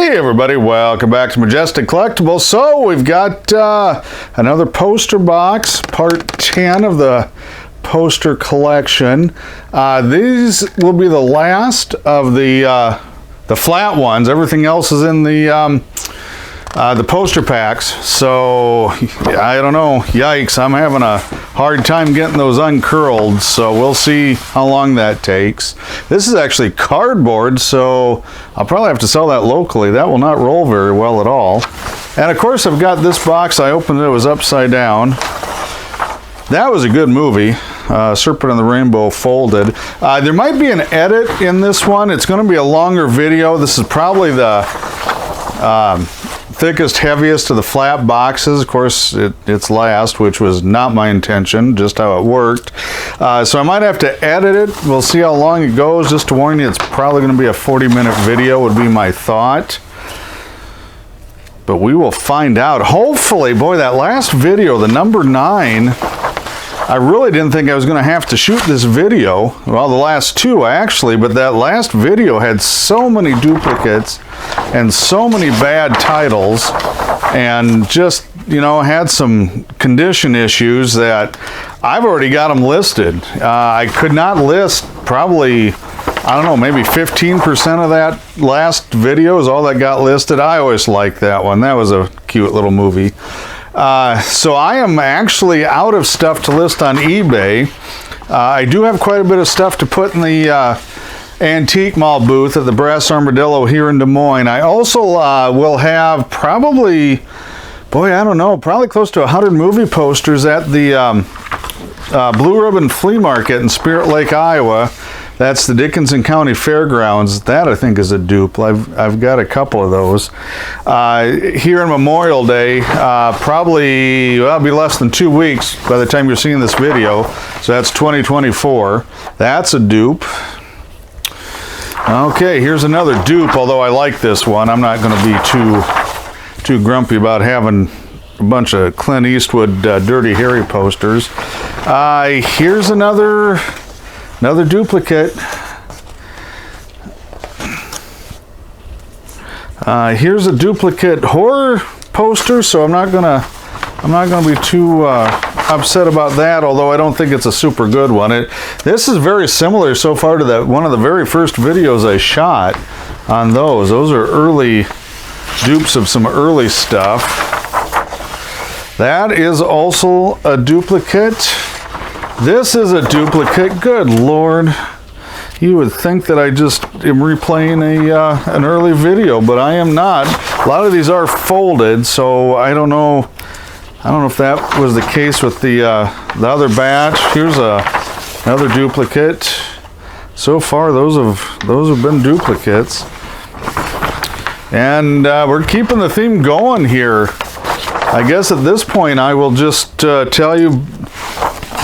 Hey everybody, welcome back to Majestic Collectibles. So we've got another poster box, part 10 of the poster collection. These will be the last of the flat ones. Everything else is in the poster packs. So I don't know, yikes, I'm having a hard time getting those uncurled, so we'll see how long that takes. This is actually cardboard, so I'll probably have to sell that locally. That will not roll very well at all. And of course I've got this box. I opened it, it was upside down. That was a good movie. Serpent and the Rainbow folded. There might be an edit in this one. It's going to be a longer video. This is probably the thickest, heaviest of the flat boxes. Of course, it's last, which was not my intention, just how it worked. So I might have to edit it. We'll see how long it goes. Just to warn you, it's probably going to be a 40-minute video, would be my thought. But we will find out. Hopefully, boy, that last video, the number 9, I really didn't think I was going to have to shoot this video. Well, the last two actually, but that last video had so many duplicates and so many bad titles, and just, you know, had some condition issues that I've already got them listed. I could not list probably, I don't know, maybe 15% of that last video is all that got listed. I always liked that one. That was a cute little movie. So I am actually out of stuff to list on eBay. I do have quite a bit of stuff to put in the Antique Mall booth at the Brass Armadillo here in Des Moines. I also will have probably, boy, I don't know, probably close to 100 movie posters at the Blue Ribbon Flea Market in Spirit Lake, Iowa. That's the Dickinson County Fairgrounds. That, I think, is a dupe. I've got a couple of those. Here in Memorial Day, probably, well, it'll be less than 2 weeks by the time you're seeing this video. So that's 2024. That's a dupe. Okay, here's another dupe, although I like this one. I'm not going to be too grumpy about having a bunch of Clint Eastwood Dirty Harry posters. Here's another duplicate. Here's a duplicate horror poster, so I'm not gonna be too upset about that, although I don't think it's a super good one. This is very similar so far to one of the very first videos I shot on those. Those are early dupes of some early stuff. That is also a duplicate. This is a duplicate. Good Lord. You would think that I just am replaying an early video, but I am not. A lot of these are folded, so I don't know if that was the case with the other batch. Here's another duplicate. So far, those have been duplicates. And we're keeping the theme going here. I guess at this point I will just tell you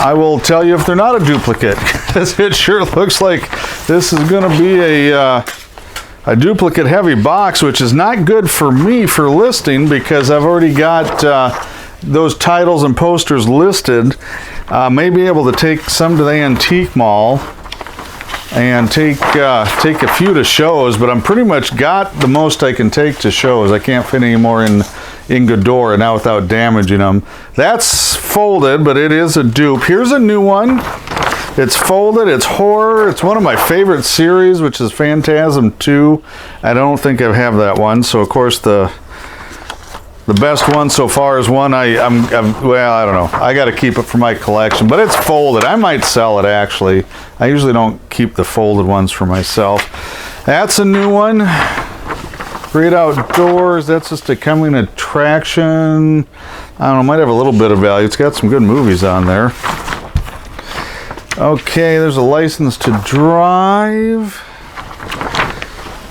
if they're not a duplicate, because it sure looks like this is going to be a duplicate heavy box, which is not good for me for listing, because I've already got those titles and posters listed. May be able to take some to the Antique Mall and take a few to shows, but I'm pretty much got the most I can take to shows. I can't fit any more in Ghidorah now without damaging them. That's folded, but it is a dupe. Here's a new one. It's folded, it's horror. It's one of my favorite series, which is Phantasm 2. I don't think I have that one, so of course the best one so far is one well, I don't know. I got to keep it for my collection, but it's folded. I might sell it, actually. I usually don't keep the folded ones for myself. That's a new one. Great Outdoors. That's just a coming attraction. I don't know, might have a little bit of value. It's got some good movies on there. Okay, there's a License to Drive.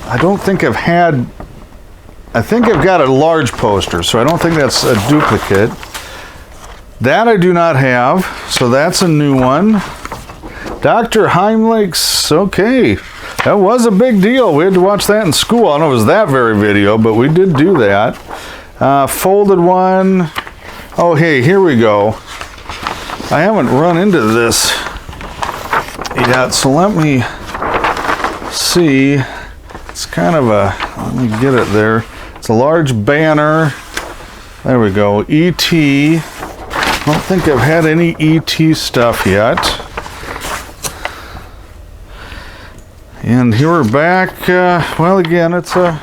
I don't think I've had... I think I've got a large poster, so I don't think that's a duplicate. That I do not have, so that's a new one. Dr. Heimlich's, okay. That was a big deal. We had to watch that in school. I don't know if it was that very video, but we did do that. Folded one. Oh, hey, here we go. I haven't run into this yet, so let me see. It's kind of a Let me get it there. It's a large banner. There we go. E.T. I don't think I've had any E.T. stuff yet. And here we're back. Well, again, it's a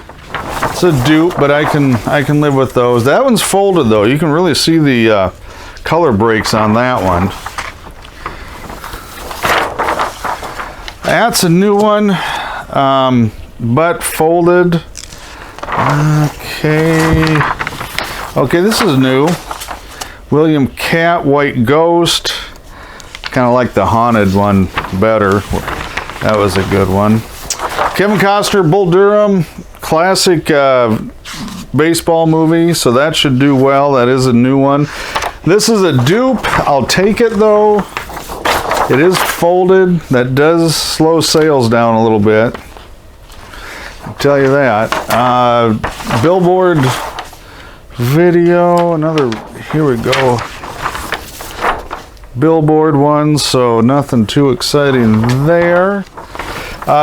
dupe, but I can live with those. That one's folded though. You can really see the color breaks on that one. That's a new one, but folded. Okay, this is new. William Cat, White Ghost. Kind of like the haunted one better. That was a good one. Kevin Costner, Bull Durham, classic baseball movie, so that should do well. That is a new one. This is a dupe. I'll take it though. It is folded. That does slow sales down a little bit. I'll tell you that. Billboard video, another, here we go. Billboard one, so nothing too exciting there.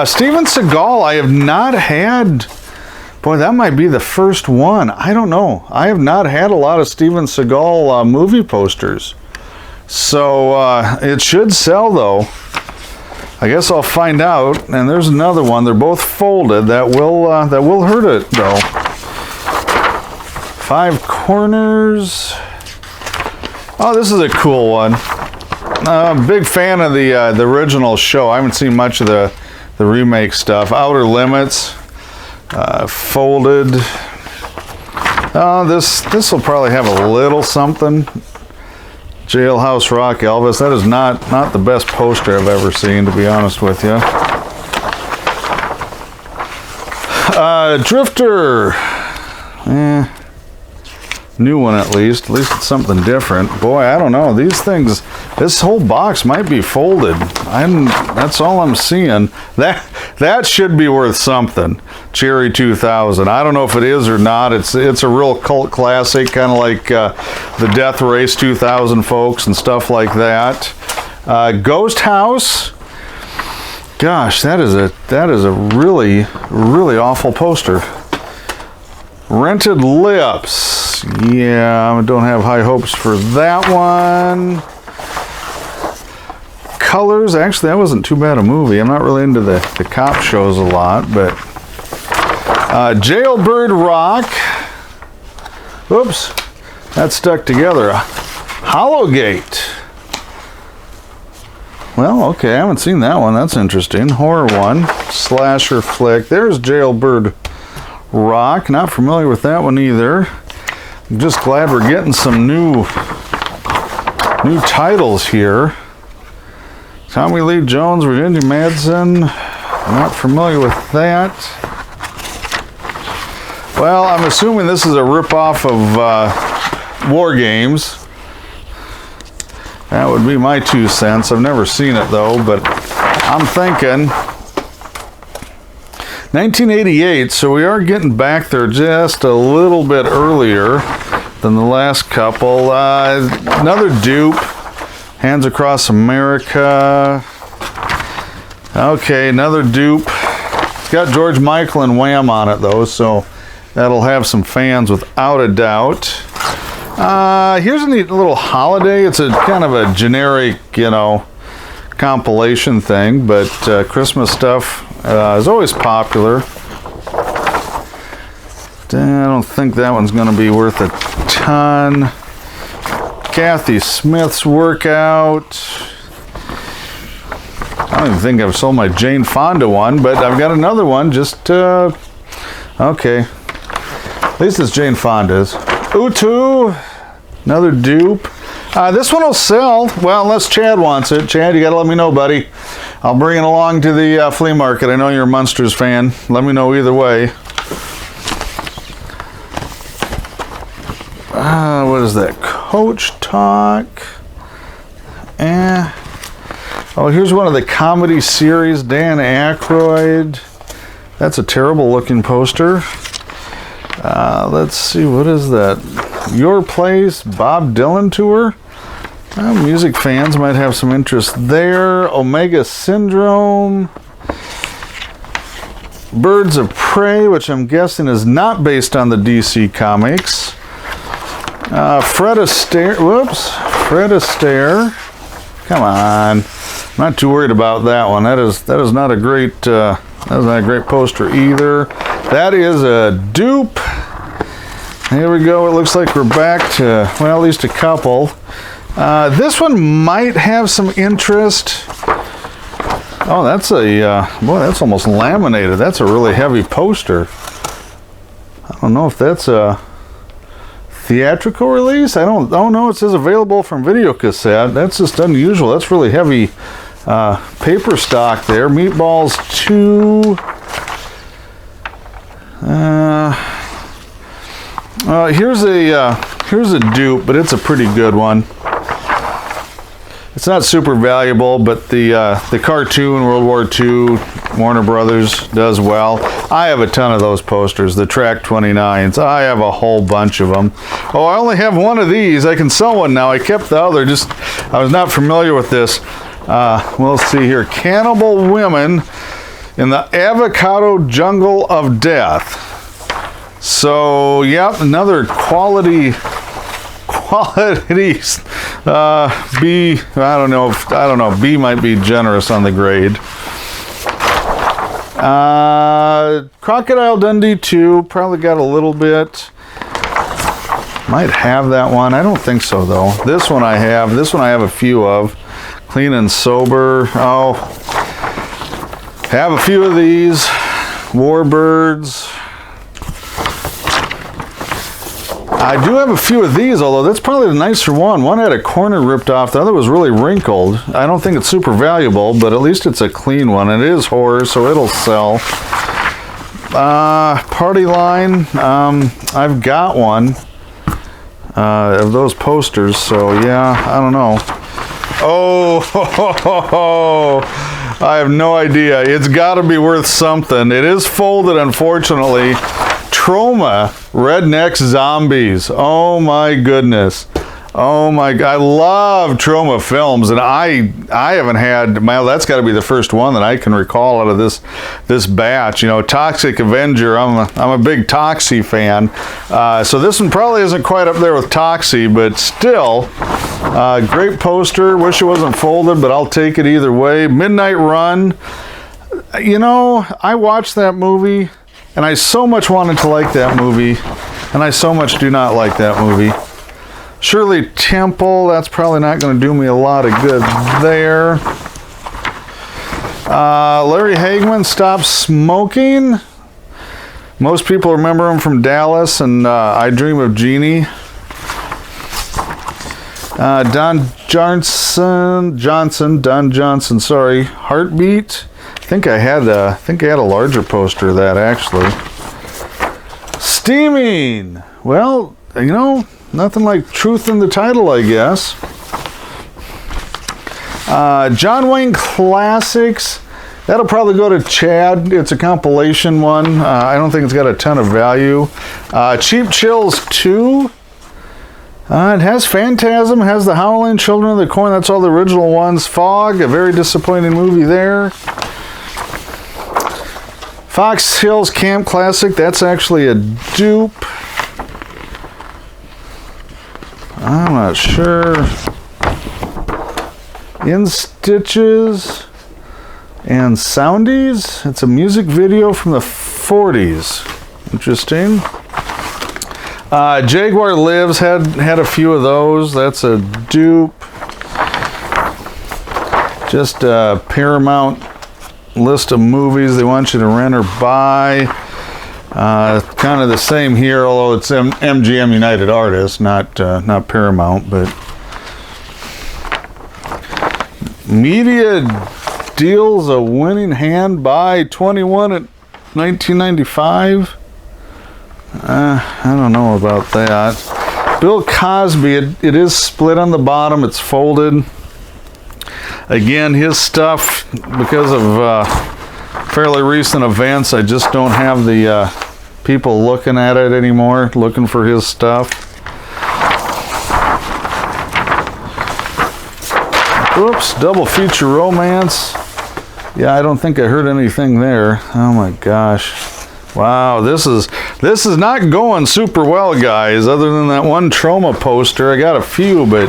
Steven Seagal, I have not had. Boy, that might be the first one. I don't know. I have not had a lot of Steven Seagal movie posters. So it should sell though. I guess I'll find out. And there's another one. They're both folded. That will hurt it though. Five Corners. Oh, this is a cool one. Big fan of the original show. I haven't seen much of the remake stuff. Outer Limits. Folded. This will probably have a little something. Jailhouse Rock Elvis. That is not the best poster I've ever seen, to be honest with you. Drifter. New one at least. At least it's something different. Boy, I don't know. These things, this whole box might be folded. That's all I'm seeing. That should be worth something. Cherry 2000. I don't know if it is or not. It's a real cult classic, kind of like the Death Race 2000 folks and stuff like that. Ghost House. Gosh, that is a really, really awful poster. Rented Lips. Yeah, I don't have high hopes for that one. Colors. Actually, that wasn't too bad a movie. I'm not really into the cop shows a lot, but Jailbird Rock. Oops, that stuck together. Hollowgate. Well, okay, I haven't seen that one. That's interesting. Horror one. Slasher flick. There's Jailbird Rock. Not familiar with that one either. I'm just glad we're getting some new titles here. Tommy Lee Jones, Virginia Madsen. Not familiar with that. Well, I'm assuming this is a ripoff of War Games. That would be my 2 cents. I've never seen it though, but I'm thinking 1988, so we are getting back there just a little bit earlier than the last couple. Another dupe, Hands Across America. Okay, another dupe. It's got George Michael and Wham on it though, so that'll have some fans without a doubt. Here's a neat little holiday. It's a kind of a generic, compilation thing, but Christmas stuff is always popular. I don't think that one's going to be worth a ton. Kathy Smith's Workout. I don't even think I've sold my Jane Fonda one, but I've got another one. Just okay. At least it's Jane Fonda's. Utu, another dupe. This one will sell. Well, unless Chad wants it. Chad, you got to let me know, buddy. I'll bring it along to the flea market. I know you're a Munsters fan. Let me know either way. What is that? Coach Talk. Oh, here's one of the comedy series. Dan Aykroyd. That's a terrible looking poster. Let's see, what is that? Your Place, Bob Dylan tour. Music fans might have some interest there. Omega Syndrome. Birds of Prey, which I'm guessing is not based on the DC comics. Fred Astaire. Whoops. Fred Astaire. Come on. I'm not too worried about that one. That is not a great poster either. That is a dupe. Here we go. It looks like we're back to, well, at least a couple. This one might have some interest. Oh, that's boy, that's almost laminated. That's a really heavy poster. I don't know if that's a theatrical release. I don't know. It says available from video cassette. That's just unusual. That's really heavy paper stock there. Meatballs 2. Here's a dupe, but it's a pretty good one. It's not super valuable, but the cartoon World War II, Warner Brothers does well. I have a ton of those posters, the Track 29s. I have a whole bunch of them. Oh, I only have one of these. I can sell one now. I kept the other. I was not familiar with this. We'll see here. Cannibal Women in the Avocado Jungle of Death. So, yep, another quality B. I don't know. B might be generous on the grade. Crocodile Dundee 2, probably got a little bit. Might have that one. I don't think so though. This one I have. This one I have a few of. Clean and Sober. Oh, have a few of these. Warbirds. I do have a few of these, although that's probably the nicer one. One had a corner ripped off, the other was really wrinkled. I don't think it's super valuable, but at least it's a clean one. It is horror, so it'll sell. Party Line, I've got one of those posters, so yeah, I don't know. Oh, I have no idea. It's got to be worth something. It is folded, unfortunately. Troma, Redneck Zombies. Oh my goodness. Oh my God. I love Troma films, and I haven't had, well, that's got to be the first one that I can recall out of this batch. You know, Toxic Avenger, I'm a big Toxie fan. So this one probably isn't quite up there with Toxie, but still, great poster. Wish it wasn't folded, but I'll take it either way. Midnight Run. You know, I watched that movie, and I so much wanted to like that movie, and I so much do not like that movie. Shirley Temple, that's probably not going to do me a lot of good there. Larry Hagman, Stop Smoking. Most people remember him from Dallas and I Dream of Jeannie. Don Johnson, sorry. Heartbeat. I think I had a larger poster of that actually. Steaming. Well, you know, nothing like truth in the title, I guess. John Wayne Classics. That'll probably go to Chad. It's a compilation one. I don't think it's got a ton of value. Cheap Chills 2. It has Phantasm, has The Howling, Children of the Corn. That's all the original ones. Fog, a very disappointing movie there. Fox Hills Camp Classic. That's actually a dupe. I'm not sure. In Stitches and Soundies. It's a music video from the 40s. Interesting. Jaguar Lives had a few of those. That's a dupe. Just a Paramount list of movies they want you to rent or buy. Kind of the same here, although it's MGM United Artists, not Paramount. But Media deals a winning hand by 21 at 1995. I don't know about that. Bill Cosby, it is split on the bottom. It's folded. Again, his stuff, because of fairly recent events, I just don't have the people looking at it anymore, looking for his stuff. Oops, double feature romance. Yeah, I don't think I heard anything there. Oh my gosh. Wow, this is not going super well, guys. Other than that one Troma poster, I got a few, but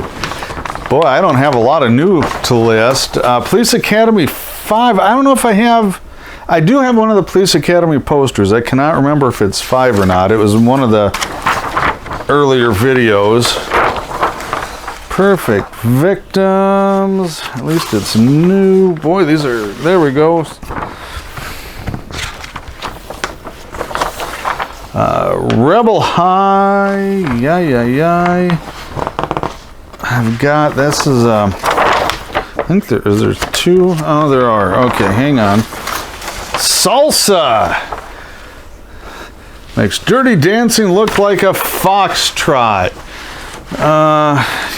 boy, I don't have a lot of new to list. Police Academy 5. I don't know if I have. I do have one of the Police Academy posters. I cannot remember if it's 5 or not. It was in one of the earlier videos. Perfect Victims. At least it's new. Boy, these are. There we go. Rebel High, I've got, this is, I think there's 2, oh there are, okay, hang on. Salsa! Makes Dirty Dancing look like a foxtrot.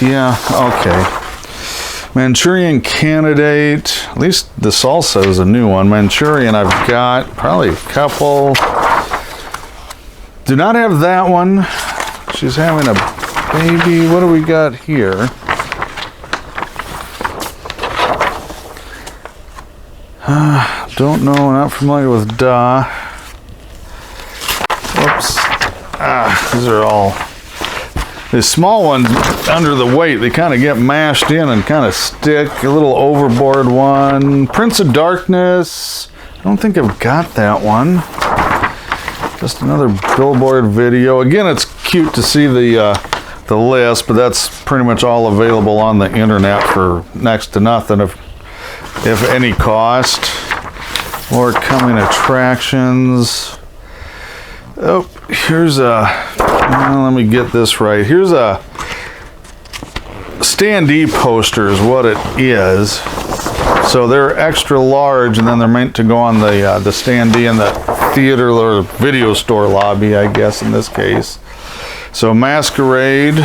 Yeah, okay. Manchurian Candidate, at least the Salsa is a new one. Manchurian I've got, probably a couple. Do not have that one. She's having a baby. What do we got here? Don't know. Not familiar with Da. Whoops. These are all. The small ones under the weight, they kind of get mashed in and kind of stick. A little overboard one. Prince of Darkness. I don't think I've got that one. Just another billboard video. Again, it's cute to see the list, but that's pretty much all available on the internet for next to nothing, if any cost. More coming attractions. Oh, here's a. Well, let me get this right. Here's a standee poster, is what it is. So they're extra large, and then they're meant to go on the standee in the theater or video store lobby, I guess in this case. So Masquerade.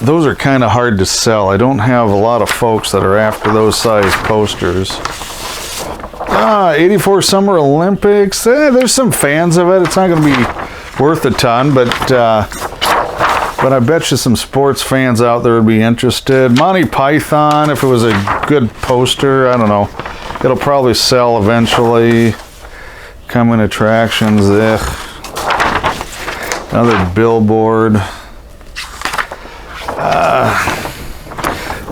Those are kind of hard to sell. I don't have a lot of folks that are after those size posters. 84 Summer Olympics. There's some fans of it. It's not going to be worth a ton, but I bet you some sports fans out there would be interested. Monty Python, if it was a good poster, I don't know. It'll probably sell eventually. Coming attractions, another billboard.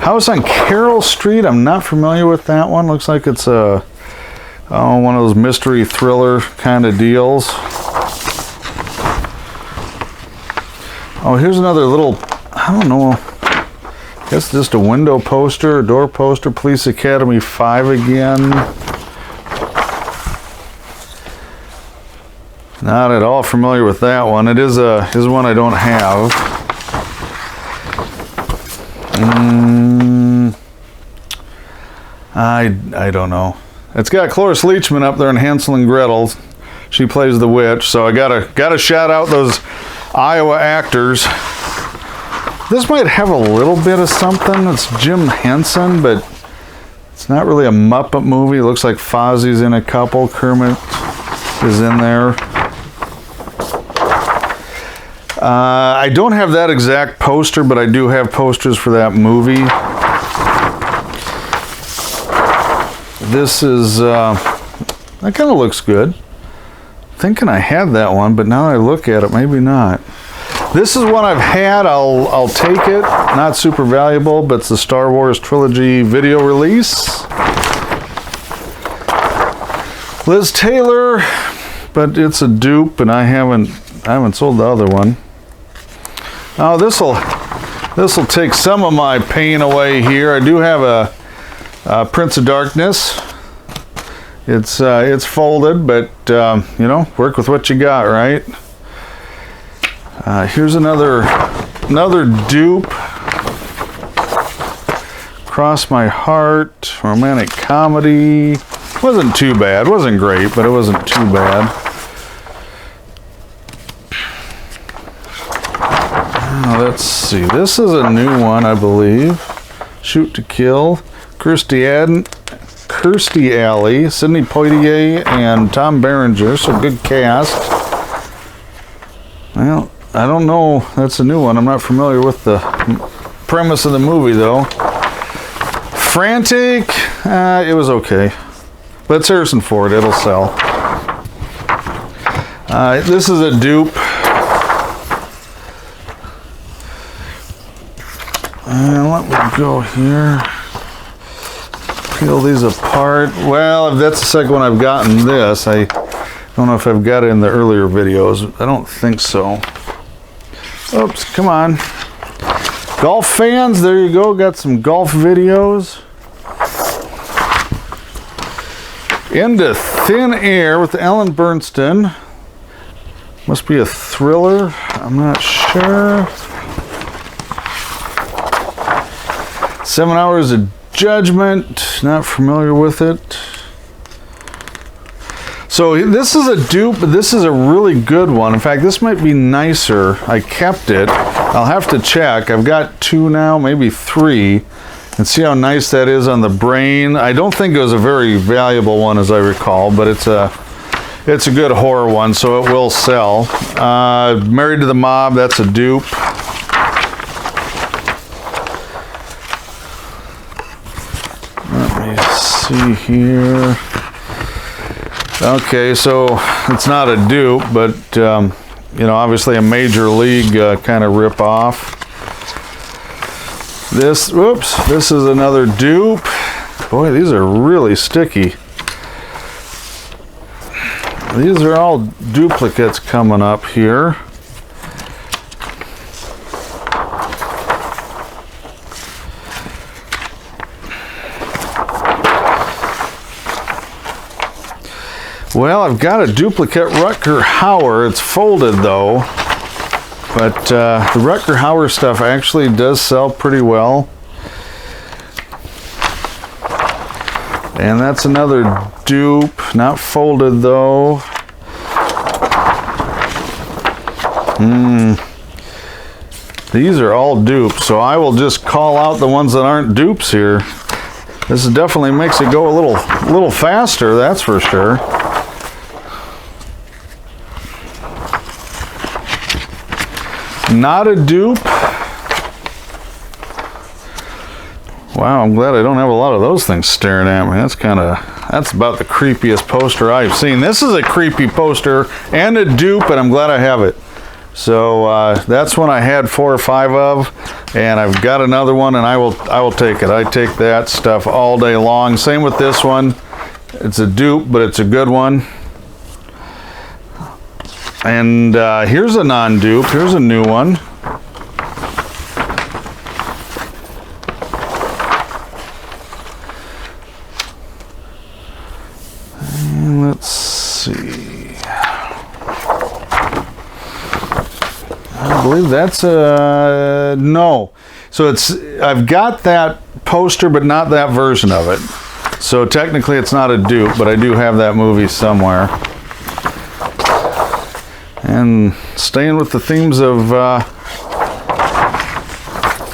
House on Carroll Street, I'm not familiar with that one. Looks like it's one of those mystery thriller kind of deals. Oh, here's another little, I don't know, I guess just a window poster, a door poster. Police Academy 5 again. Not at all familiar with that one. It is one I don't have. I don't know. It's got Cloris Leachman up there in Hansel and Gretel. She plays the witch, so I gotta shout out those Iowa actors. This might have a little bit of something. It's Jim Henson, but it's not really a Muppet movie. It looks like Fozzie's in a couple. Kermit is in there. I don't have that exact poster, but I do have posters for that movie. This is, that kind of looks good. Thinking I had that one, but now I look at it, maybe not. This is one I've had. I'll take it. Not super valuable, but it's the Star Wars trilogy video release. Liz Taylor, but it's a dupe, and I haven't sold the other one. Oh, this'll take some of my pain away here. I do have a Prince of Darkness. It's folded, but you know, work with what you got, right? Here's another dupe. Cross My Heart, romantic comedy. Wasn't too bad. Wasn't great, but it wasn't too bad. Let's see. This is a new one, I believe. Shoot to Kill. Kirstie Alley, Sidney Poitier, and Tom Berenger. So good cast. Well, I don't know. That's a new one. I'm not familiar with the premise of the movie, though. Frantic, it was okay. But it's Harrison Ford, it'll sell. This is a dupe. And let me go here. Peel these apart. Well, if that's the second one I've gotten this. I don't know if I've got it in the earlier videos. I don't think so. Oops, come on. Golf fans, there you go. Got some golf videos. Into Thin Air with Ellen Burstyn. Must be a thriller. I'm not sure. 7 Hours of Judgment. Not familiar with it. So this is a dupe, but this is a really good one. In fact, this might be nicer. I kept it. I'll have to check. I've got 2 now, maybe 3. And see how nice that is on the brain. I don't think it was a very valuable one as I recall, but it's a good horror one, so it will sell. Married to the Mob, that's a dupe. Let me see here. Okay, so it's not a dupe, but you know, obviously a Major League kind of rip off. This is another dupe. Boy, these are really sticky. These are all duplicates coming up here. Well, I've got a duplicate Rutger Hauer. It's folded though. But the Rutger Hauer stuff actually does sell pretty well. And that's another dupe, not folded though. These are all dupes, so I will just call out the ones that aren't dupes here. This definitely makes it go a little faster, that's for sure. Not a dupe. Wow, I'm glad I don't have a lot of those things staring at me. That's about the creepiest poster I've seen. This is a creepy poster and a dupe, and I'm glad I have it. So that's one I had 4 or 5 of, and I've got another one, and I will take it. I take that stuff all day long. Same with this one. It's a dupe, but it's a good one. And here's a non-dupe. Here's a new one. And let's see. I believe that's a no. So I've got that poster, but not that version of it. So technically, it's not a dupe, but I do have that movie somewhere. And staying with the themes of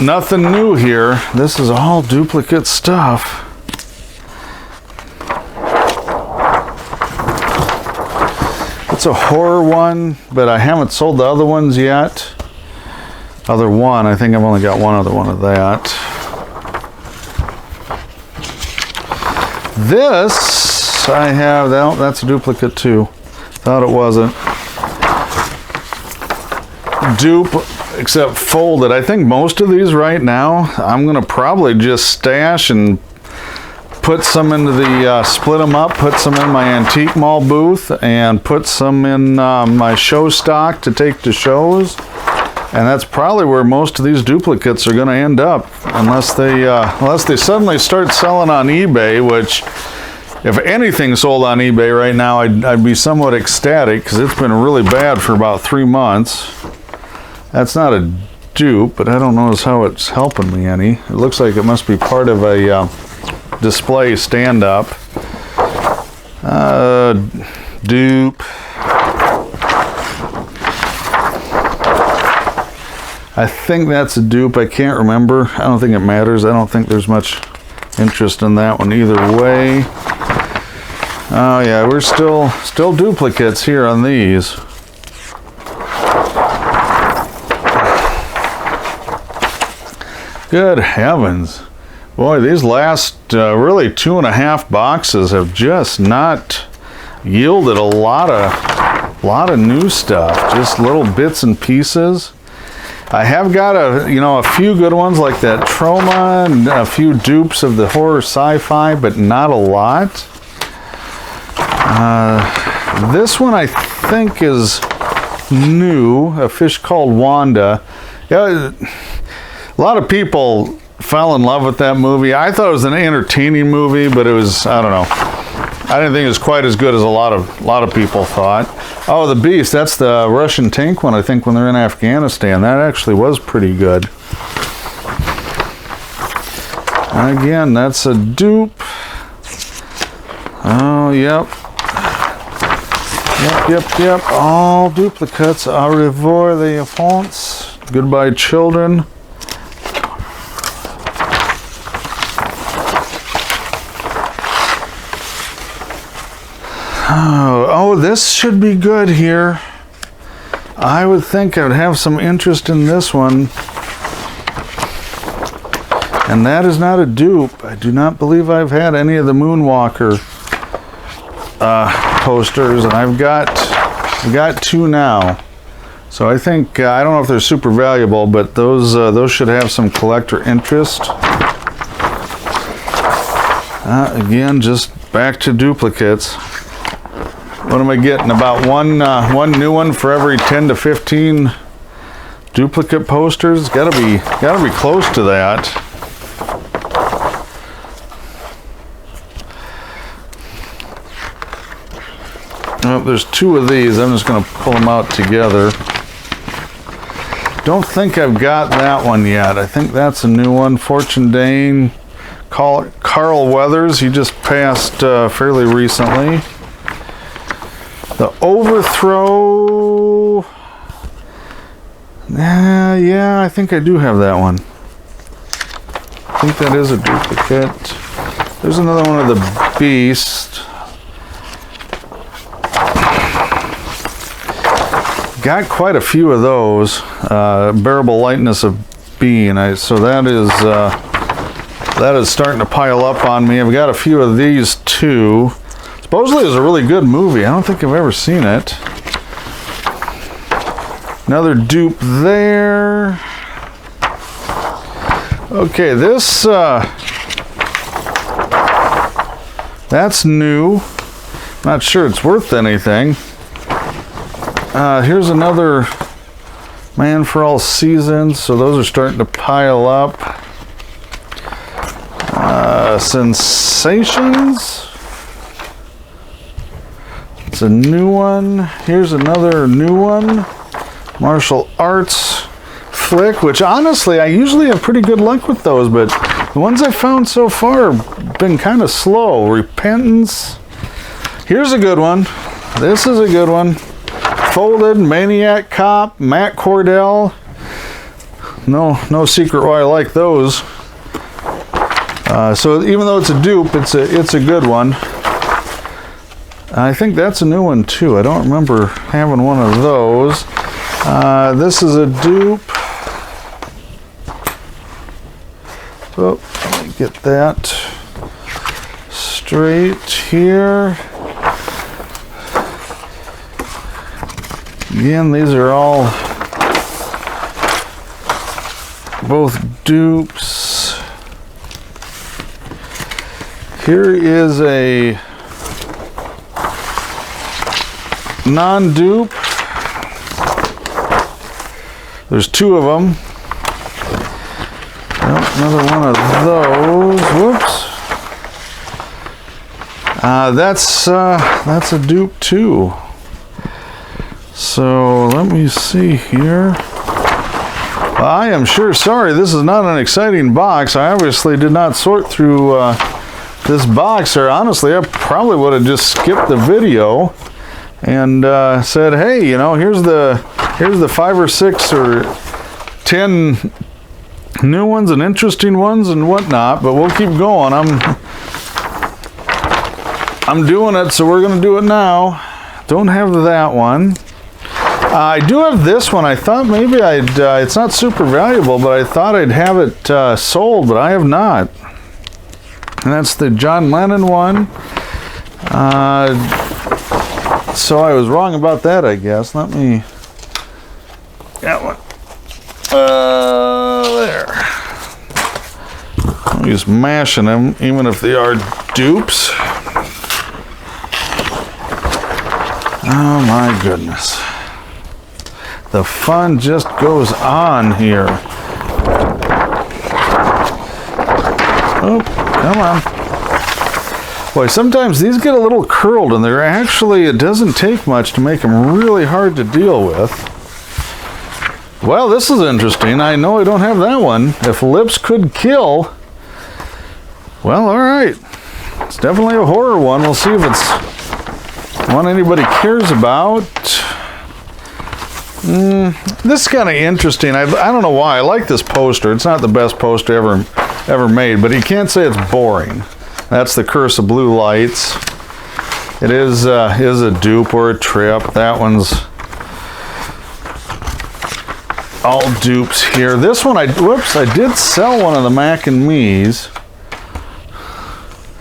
nothing new here, this is all duplicate stuff. It's a horror one, but I haven't sold the other ones yet. Other one, I think I've only got one other one of that. This I have, that's a duplicate too. Thought it wasn't. Dupe, except folded. I think most of these right now I'm gonna probably just stash and put some into the split them up, put some in my antique mall booth, and put some in my show stock to take to shows. And that's probably where most of these duplicates are going to end up, unless they suddenly start selling on eBay, which if anything sold on eBay right now, I'd be somewhat ecstatic, because it's been really bad for about 3 months. That's not a dupe, but I don't notice how it's helping me any. It looks like it must be part of a display stand-up. Dupe. I think that's a dupe. I can't remember. I don't think it matters. I don't think there's much interest in that one either way. Oh yeah, we're still duplicates here on these. Good heavens. Boy, these last really 2.5 boxes have just not yielded a lot of new stuff. Just little bits and pieces. I have got a few good ones like that Troma and a few dupes of the horror sci-fi, but not a lot. This one I think is new. A Fish Called Wanda. Yeah, a lot of people fell in love with that movie. I thought it was an entertaining movie, but it was, I don't know. I didn't think it was quite as good as a lot of people thought. Oh, The Beast, that's the Russian tank one, I think, when they're in Afghanistan. That actually was pretty good. Again, that's a dupe. Oh, yep. Yep. All duplicates. Au revoir, les enfants. Goodbye, children. Oh, this should be good here. I would think I'd have some interest in this one. And that is not a dupe. I do not believe I've had any of the Moonwalker posters, and I've got 2 now. So I think I don't know if they're super valuable, but those should have some collector interest. Again, just back to duplicates. What am I getting? About one new one for every 10 to 15 duplicate posters. Gotta be close to that. Oh, there's 2 of these. I'm just going to pull them out together. Don't think I've got that one yet. I think that's a new one. Fortune Dane, Carl Weathers. He just passed fairly recently. The Overthrow. Yeah, I think I do have that one. I think that is a duplicate. There's another one of the Beast. Got quite a few of those. Bearable Lightness of Being. So that is starting to pile up on me. I've got a few of these too. Supposedly it was a really good movie. I don't think I've ever seen it. Another dupe there. Okay, this that's new. Not sure it's worth anything. Here's another Man for All Seasons. So those are starting to pile up. Sensations. It's a new one. Here's another new one. Martial Arts flick, which honestly I usually have pretty good luck with those, but the ones I found so far have been kind of slow. Repentance. Here's a good one. This is a good one. Folded, Maniac Cop, Matt Cordell. No secret why I like those. So even though it's a dupe, it's a good one. I think that's a new one too. I don't remember having one of those. This is a dupe. Oh, let me get that straight here. Again, these are all both dupes. Here is a non-dupe. There's 2 of them. Oh, another one of those. Whoops. That's a dupe too. So let me see here. I am sure sorry this is not an exciting box. I obviously did not sort through this box, or honestly I probably would have just skipped the video and said, hey, here's the 5 or 6 or 10 new ones and interesting ones and whatnot, but we'll keep going. I'm doing it, so we're gonna do it now. Don't have that one. I do have this one. I thought maybe it's not super valuable, but I thought I'd have it sold, but I have not. And that's the John Lennon one. So I was wrong about that, I guess. Let me... That one. There. I'm just mashing them, even if they are dupes. Oh my goodness. The fun just goes on here. Oh, come on. Boy, sometimes these get a little curled, and they're actually, it doesn't take much to make them really hard to deal with. Well, this is interesting. I know I don't have that one. If lips could kill. Well, all right. It's definitely a horror one. We'll see if it's one anybody cares about. This is kind of interesting. I don't know why. I like this poster. It's not the best poster ever made, but you can't say it's boring. That's the Curse of Blue Lights. It is a dupe or a trip. That one's all dupes here. This one, I did sell one of the Mac and Me's.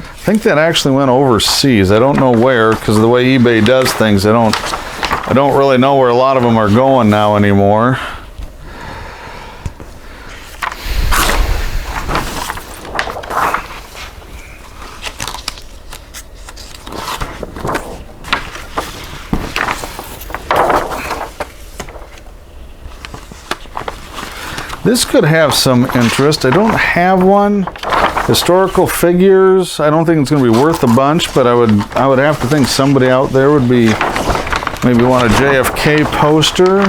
I think that actually went overseas. I don't know where, because of the way eBay does things. I don't really know where a lot of them are going now anymore. This could have some interest. I don't have one. Historical figures. I don't think it's going to be worth a bunch, but I would have to think somebody out there would be maybe want a JFK poster.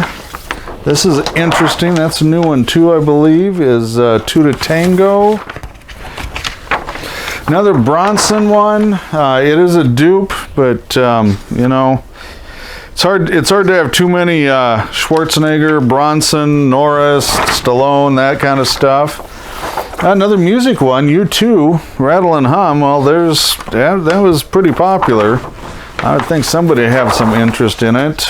This is interesting. That's a new one too, I believe. Is Two to Tango. Another Bronson one. It is a dupe, but you know, it's hard to have too many Schwarzenegger, Bronson, Norris, Stallone, that kind of stuff. Another music one, U2, Rattle and Hum. Well, that was pretty popular. I would think somebody would have some interest in it.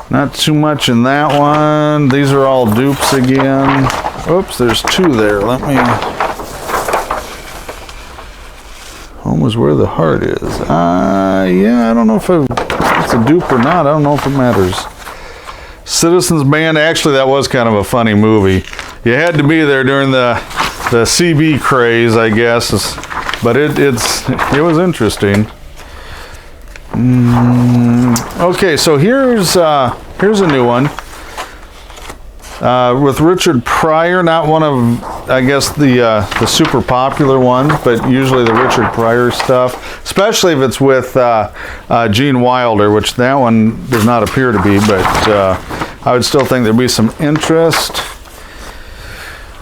Not too much in that one. These are all dupes again. Oops, there's two there. Let me... Home is where the heart is. Yeah, I don't know if it's a dupe or not. I don't know if it matters. Citizens Band. Actually, that was kind of a funny movie. You had to be there during the CB craze, I guess. But it was interesting. Okay, so here's a new one with Richard Pryor. Not one of, I guess, the super popular ones, but usually the Richard Pryor stuff, especially if it's with Gene Wilder, which that one does not appear to be, but I would still think there'd be some interest.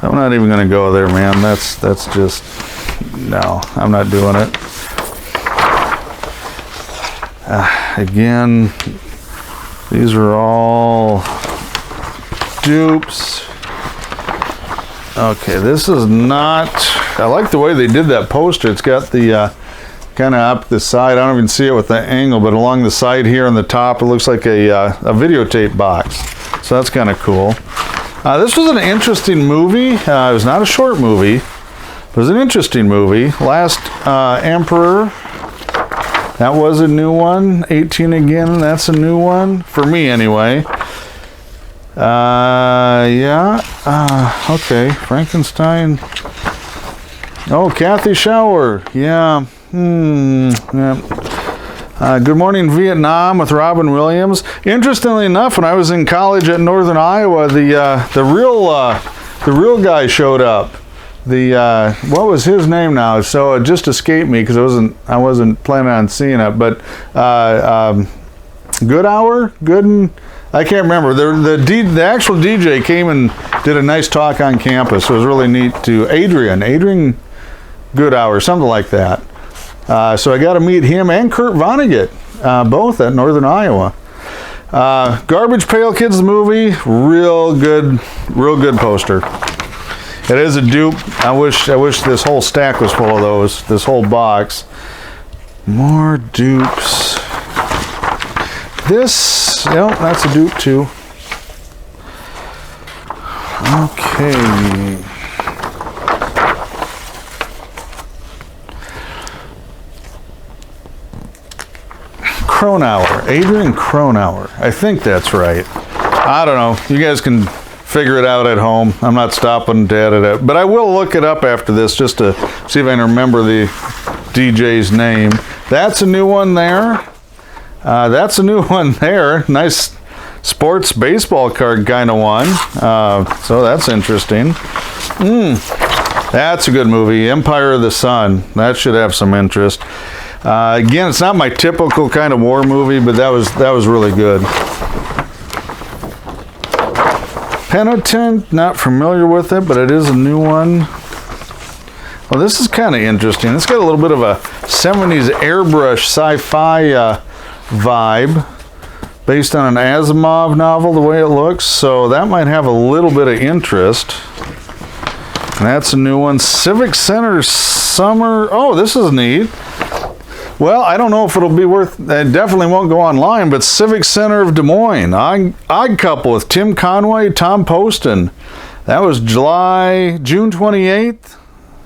I'm not even going to go there, man. That's just, no, I'm not doing it. Again, these are all dupes. Okay, this is not, I like the way they did that poster. It's got the kind of up the side. I don't even see it with the angle, but along the side here on the top, it looks like a videotape box. So that's kind of cool. This was an interesting movie. It was not a short movie. It was an interesting movie. Last Emperor. That was a new one. 18 again. That's a new one for me, anyway. Yeah. Okay. Frankenstein. Oh, Kathy Shower. Yeah. Yeah. Good Morning Vietnam with Robin Williams. Interestingly enough, when I was in college at Northern Iowa, the real guy showed up. What was his name now? So it just escaped me because I wasn't planning on seeing it. But Goodhour, I can't remember. The actual DJ came and did a nice talk on campus. It was really neat. Adrian Goodhour, something like that. So I got to meet him and Kurt Vonnegut, both at Northern Iowa. Garbage Pail Kids movie, real good poster. It is a dupe. I wish this whole stack was full of those. This whole box. More dupes. This, yep, that's a dupe too. Okay. Cronauer. Adrian Cronauer. I think that's right. I don't know. You guys can figure it out at home. I'm not stopping to edit it. But I will look it up after this just to see if I can remember the DJ's name. That's a new one there. That's a new one there. Nice sports baseball card kind of one. So that's interesting. That's a good movie. Empire of the Sun. That should have some interest. Again, it's not my typical kind of war movie, but that was really good. Penitent, not familiar with it, but it is a new one. Well, this is kind of interesting. It's got a little bit of a 70s airbrush sci-fi vibe based on an Asimov novel, the way it looks. So that might have a little bit of interest. And that's a new one. Civic Center Summer. Oh, this is neat. Well, I don't know if it'll be worth, it definitely won't go online, but Civic Center of Des Moines. Odd Couple with Tim Conway, Tom Poston. That was June 28th,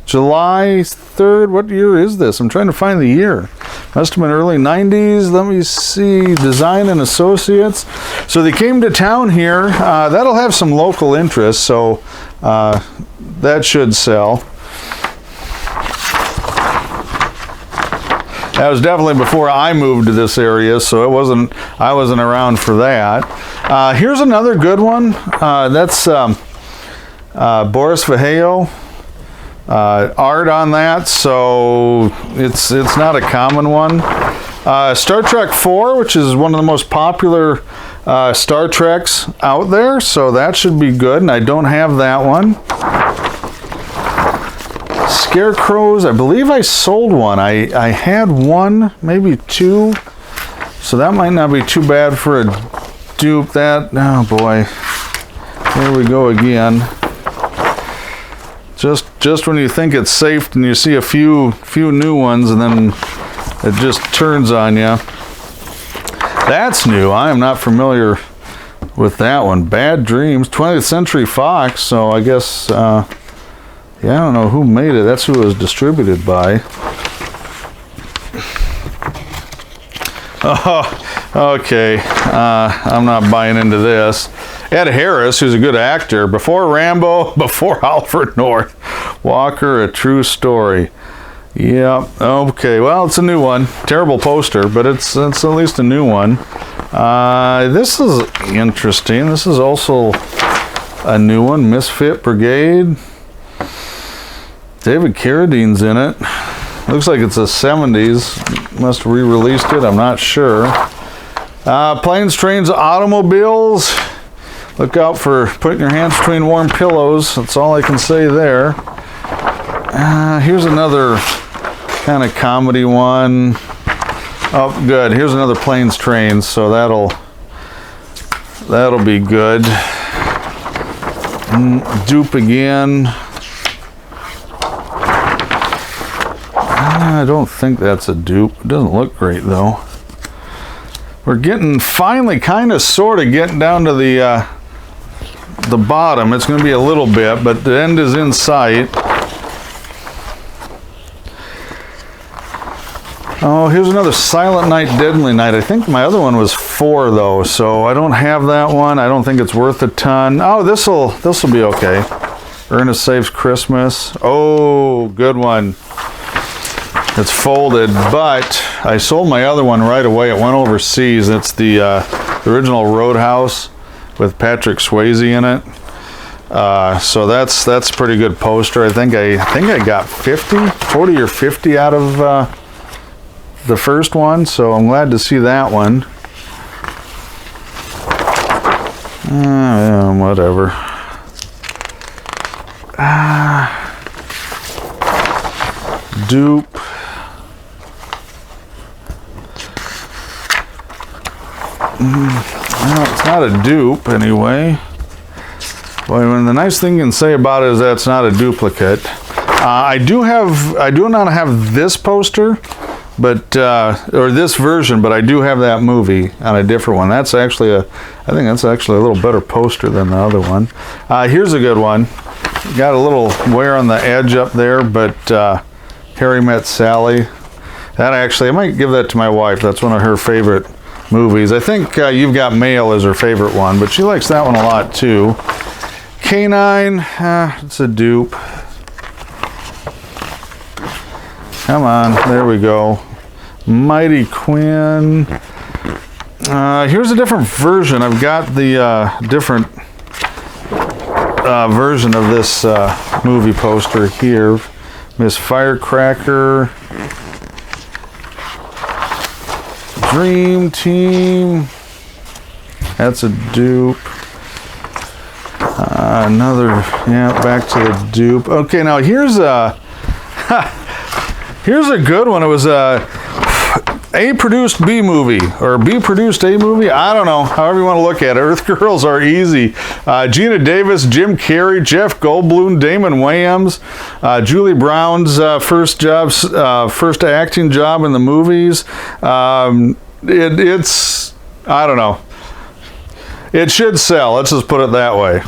July 3rd. What year is this? I'm trying to find the year. Must have been early 90s. Let me see. Design and Associates. So they came to town here. That'll have some local interest, so that should sell. That was definitely before I moved to this area, so I wasn't around for that. Here's another good one. That's Boris Vallejo. Art on that, so it's not a common one. Star Trek 4, which is one of the most popular Star Treks out there, so that should be good, and I don't have that one. Scarecrows, I believe I sold one. I had one, maybe two, so that might not be too bad for a dupe. That, oh boy, here we go again. Just when you think it's safe and you see a few new ones, and then it just turns on you. That's new. I am not familiar with that one. Bad Dreams, 20th Century Fox, so I guess yeah, I don't know who made it. That's who it was distributed by. Oh, okay. I'm not buying into this. Ed Harris, who's a good actor, before Rambo, before Alfred North. Walker, A True Story. Yeah, okay. Well, it's a new one. Terrible poster, but it's at least a new one. This is interesting. This is also a new one. Misfit Brigade. David Carradine's in it. Looks like it's the 70s. Must have re-released it. I'm not sure. Planes, Trains, Automobiles. Look out for putting your hands between warm pillows. That's all I can say there. Here's another kind of comedy one. Oh, good. Here's another Planes, Trains. So that'll be good. Dupe again. I don't think that's a dupe. It doesn't look great though. We're finally kind of sort of getting down to the bottom. It's going to be a little bit, but the end is in sight. Oh, here's another Silent Night, Deadly Night. I think my other one was 4 though, so I don't have that one. I don't think it's worth a ton. Oh, this'll be okay. Ernest Saves Christmas. Oh, good one. It's folded, but I sold my other one right away. It went overseas. It's the original Roadhouse with Patrick Swayze in it. So that's a pretty good poster. I think I got 40 or 50 out of the first one, so I'm glad to see that one. Whatever. Dupe. Well, it's not a dupe anyway. Well, and the nice thing you can say about it is that it's not a duplicate. I do not have this poster, but or this version, but I do have that movie on a different one. That's actually I think that's actually a little better poster than the other one. Here's a good one. Got a little wear on the edge up there, but Harry Met Sally. That actually, I might give that to my wife. That's one of her favorite movies. I think You've Got Mail is her favorite one, but she likes that one a lot too. K-9, it's a dupe. Come on, there we go. Mighty Quinn. Here's a different version. I've got the different version of this movie poster here. Miss Firecracker. Dream Team. That's a dupe. Back to the dupe. Okay, now here's a here's a good one. It was a produced B movie, or B produced A movie. I don't know, however you want to look at it. Earth Girls Are Easy. Geena Davis, Jim Carrey, Jeff Goldblum, Damon Wayans, Julie Brown's first acting job in the movies. It's I don't know. It should sell. Let's just put it that way.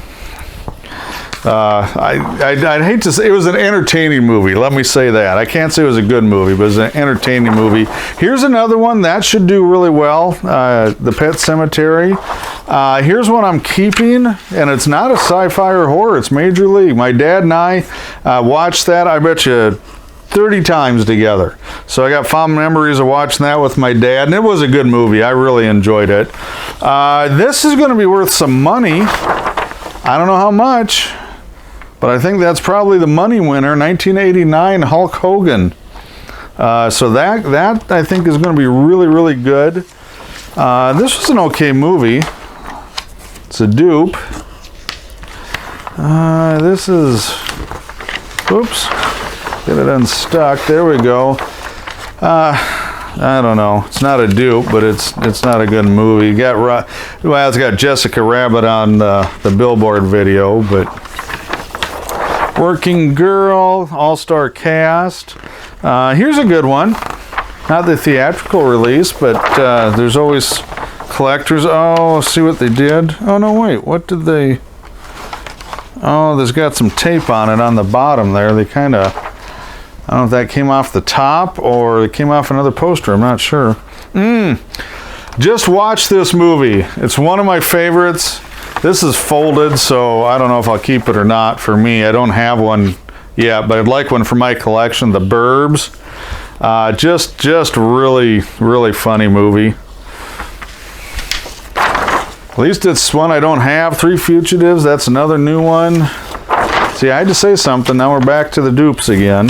I'd hate to say it was an entertaining movie. Let me say that. I can't say it was a good movie, but it was an entertaining movie. Here's another one that should do really well. The Pet Cemetery. Here's one I'm keeping, and it's not a sci-fi or horror. It's Major League. My dad and I watched that, I bet you, 30 times together. So I got fond memories of watching that with my dad, and it was a good movie. I really enjoyed it. This is going to be worth some money. I don't know how much, but I think that's probably the money winner, 1989 Hulk Hogan. So that I think is going to be really, really good. This was an okay movie. It's a dupe. This is, oops, get it unstuck. There we go. I don't know. It's not a dupe, but it's not a good movie. It's got Jessica Rabbit on the Billboard video, but Working Girl, all-star cast. Here's a good one. Not the theatrical release, but there's always collectors. Oh, see what they did? Oh, no, wait. What did they... Oh, there's got some tape on it on the bottom there. They kind of... I don't know if that came off the top or it came off another poster. I'm not sure. Just watch this movie. It's one of my favorites. This is folded, so I don't know if I'll keep it or not for me. I don't have one yet, but I'd like one for my collection. The Burbs. Just really, really funny movie. At least it's one I don't have. Three Fugitives. That's another new one. See, I had to say something. Now we're back to the dupes again.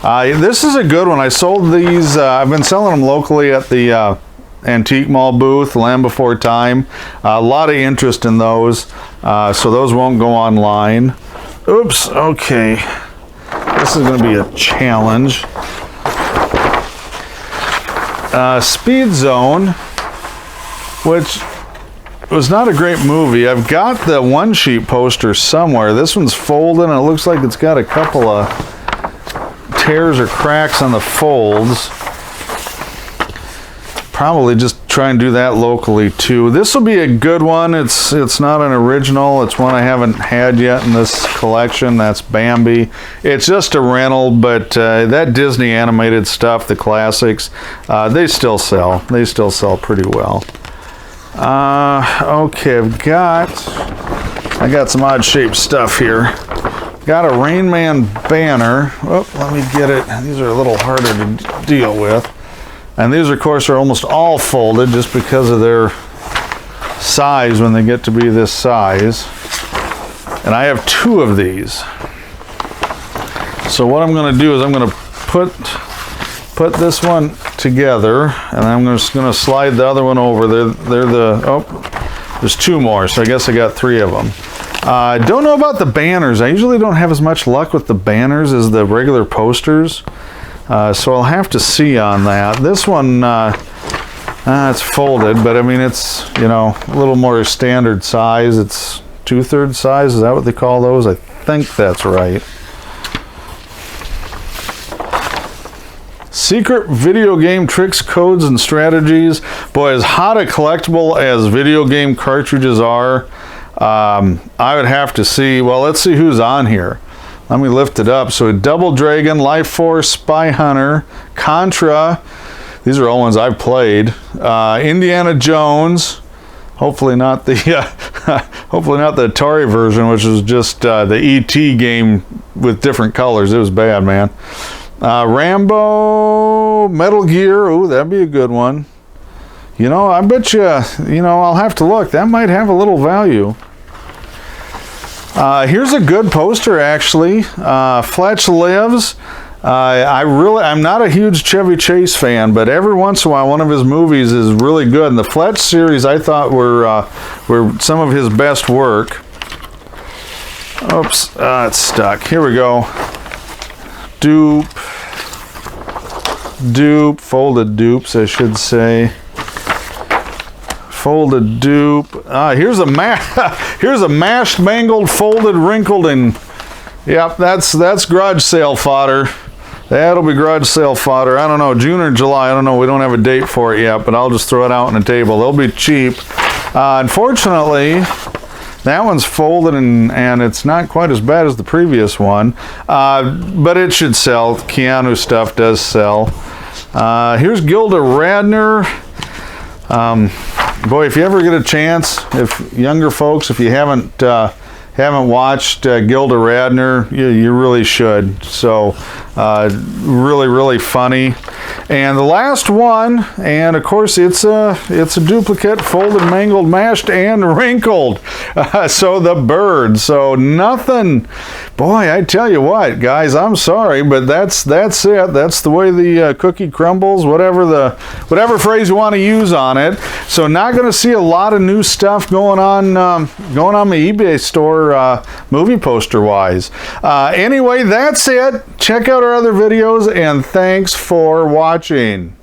This is a good one. I sold these. I've been selling them locally at the Antique Mall booth, Land Before Time. A lot of interest in those, so those won't go online. Oops, okay. This is going to be a challenge. Speed Zone, which was not a great movie. I've got the one sheet poster somewhere. This one's folded, and it looks like it's got a couple of tears or cracks on the folds. Probably just try and do that locally too. This will be a good one. It's not an original. It's one I haven't had yet in this collection. That's Bambi. It's just a rental, but that Disney animated stuff, the classics, they still sell. They still sell pretty well. Okay, I got some odd shaped stuff here. Got a Rain Man banner. Oh, let me get it. These are a little harder to deal with. And these, of course, are almost all folded just because of their size when they get to be this size. And I have two of these. So what I'm going to do is I'm going to put this one together, and I'm just going to slide the other one over. There's two more, so I guess I got three of them. I don't know about the banners. I usually don't have as much luck with the banners as the regular posters. So I'll have to see on that. This one, it's folded, but I mean, it's, a little more standard size. It's 2/3 size. Is that what they call those? I think that's right. Secret video game tricks, codes, and strategies. Boy, as hot a collectible as video game cartridges are, I would have to see. Well, let's see who's on here. Let me lift it up. So Double Dragon, Life Force, Spy Hunter, Contra. These are all ones I've played. Indiana Jones. Hopefully not the hopefully not the Atari version, which is just the E.T. game with different colors. It was bad, man. Rambo, Metal Gear. Ooh, that'd be a good one. You know, I bet you know, I'll have to look. That might have a little value. Here's a good poster, actually. Fletch Lives. I'm not a huge Chevy Chase fan, but every once in a while one of his movies is really good. And the Fletch series I thought were some of his best work. Oops, it's stuck. Here we go. Dupe, folded dupes, I should say. Folded dupe. Here's a mashed, mangled, folded, wrinkled, and yep, that's garage sale fodder. That'll be garage sale fodder. I don't know, June or July. I don't know. We don't have a date for it yet, but I'll just throw it out on the table. They'll be cheap. Unfortunately, that one's folded and it's not quite as bad as the previous one, but it should sell. Keanu stuff does sell. Here's Gilda Radner. Boy, if you ever get a chance, if younger folks, if you haven't watched Gilda Radner, you really should. So really funny. And the last one, and of course it's a duplicate, folded, mangled, mashed, and wrinkled. So the Bird. So nothing. Boy, I tell you what, guys, I'm sorry, but that's it. That's the way the cookie crumbles. Whatever phrase you want to use on it. So not going to see a lot of new stuff going on the eBay store movie poster wise. Anyway, that's it. Check out our other videos, and thanks for watching.